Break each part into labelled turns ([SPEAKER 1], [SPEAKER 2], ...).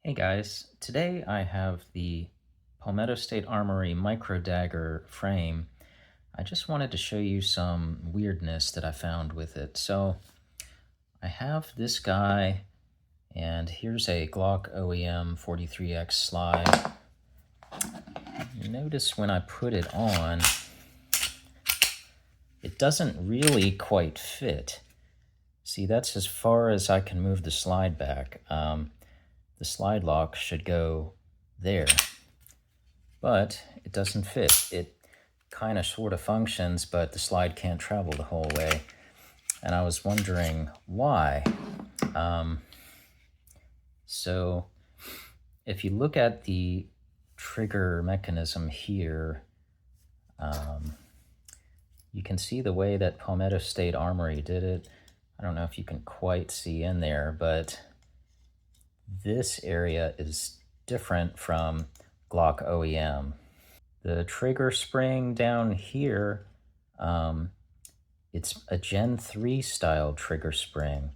[SPEAKER 1] Hey guys, today I have the Palmetto State Armory Micro Dagger frame. I just wanted to show you some weirdness that I found with it. So I have this guy, and here's a Glock OEM 43X slide. Notice when I put it on, it doesn't really quite fit. See, that's as far as I can move the slide back. The slide lock should go there, but it doesn't fit. It kind of sort of functions, but the slide can't travel the whole way. And I was wondering why. So if you look at the trigger mechanism here, you can see the way that Palmetto State Armory did it. I don't know if you can quite see in there, but this area is different from Glock OEM. The trigger spring down here, it's a Gen 3 style trigger spring.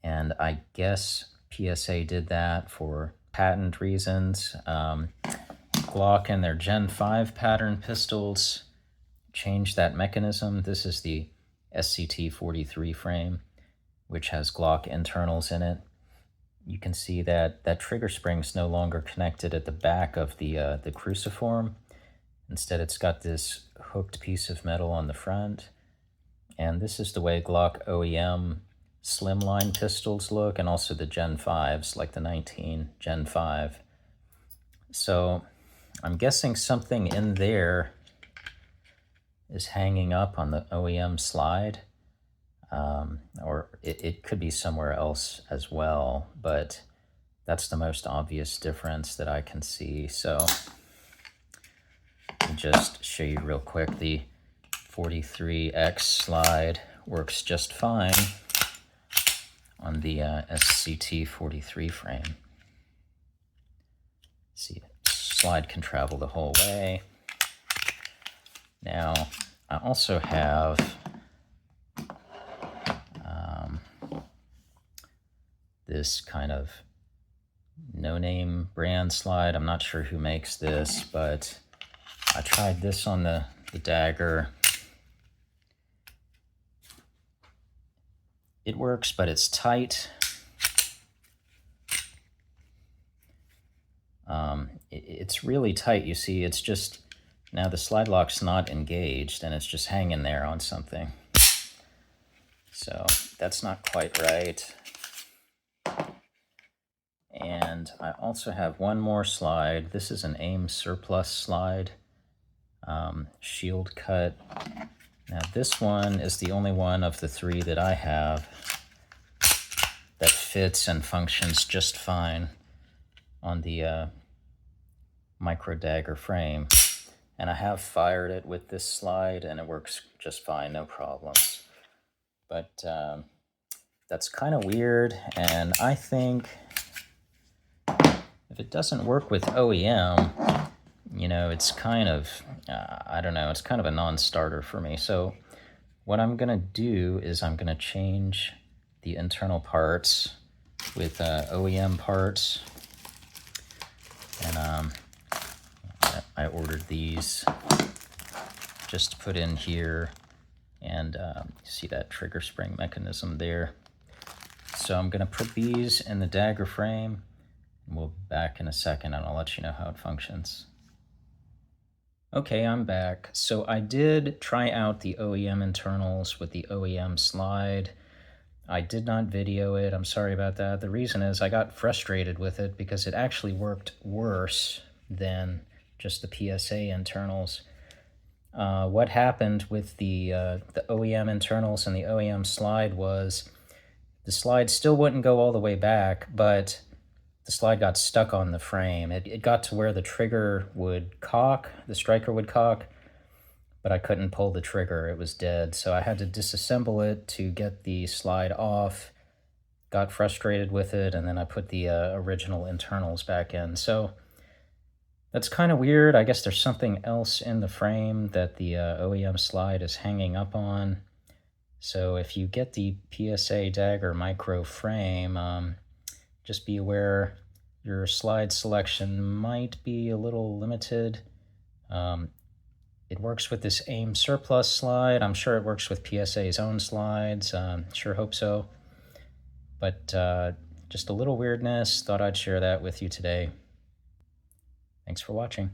[SPEAKER 1] And I guess PSA did that for patent reasons. Glock and their Gen 5 pattern pistols changed that mechanism. This is the SCT-43 frame, which has Glock internals in it. You can see that that trigger spring's no longer connected at the back of the cruciform. Instead, it's got this hooked piece of metal on the front. And this is the way Glock OEM slimline pistols look, and also the Gen 5s, like the 19 Gen 5. So I'm guessing something in there is hanging up on the OEM slide. Or it could be somewhere else as well, but that's the most obvious difference that I can see. So let me just show you real quick. The 43X slide works just fine on the SCT-43 frame. See, slide can travel the whole way. Now, I also have this kind of no-name brand slide. I'm not sure who makes this, but I tried this on the dagger. It works, but it's tight. It's really tight. You see, it's just, now the slide lock's not engaged, and it's just hanging there on something. So that's not quite right. And I also have one more slide. This is an AIM surplus slide, shield cut. Now this one is the only one of the three that I have that fits and functions just fine on the Micro Dagger frame. And I have fired it with this slide, and it works just fine, no problems. But that's kind of weird, and I think if it doesn't work with OEM, you know, it's kind of, I don't know, it's kind of a non-starter for me. So what I'm going to do is I'm going to change the internal parts with OEM parts. And I ordered these just to put in here, and see that trigger spring mechanism there. So I'm going to put these in the dagger frame. We'll be back in a second, and I'll let you know how it functions. Okay, I'm back. So I did try out the OEM internals with the OEM slide. I did not video it. I'm sorry about that. The reason is I got frustrated with it because it actually worked worse than just the PSA internals. What happened with the OEM internals and the OEM slide was the slide still wouldn't go all the way back, but the slide got stuck on the frame. It got to where the trigger would cock, the striker would cock, but I couldn't pull the trigger. It was dead. So I had to disassemble it to get the slide off, got frustrated with it, and then I put the original internals back in. So that's kind of weird. I guess there's something else in the frame that the OEM slide is hanging up on. So if you get the PSA Dagger Micro frame, just be aware your slide selection might be a little limited. It works with this AIM surplus slide. I'm sure it works with PSA's own slides. Sure hope so. But just a little weirdness. Thought I'd share that with you today. Thanks for watching.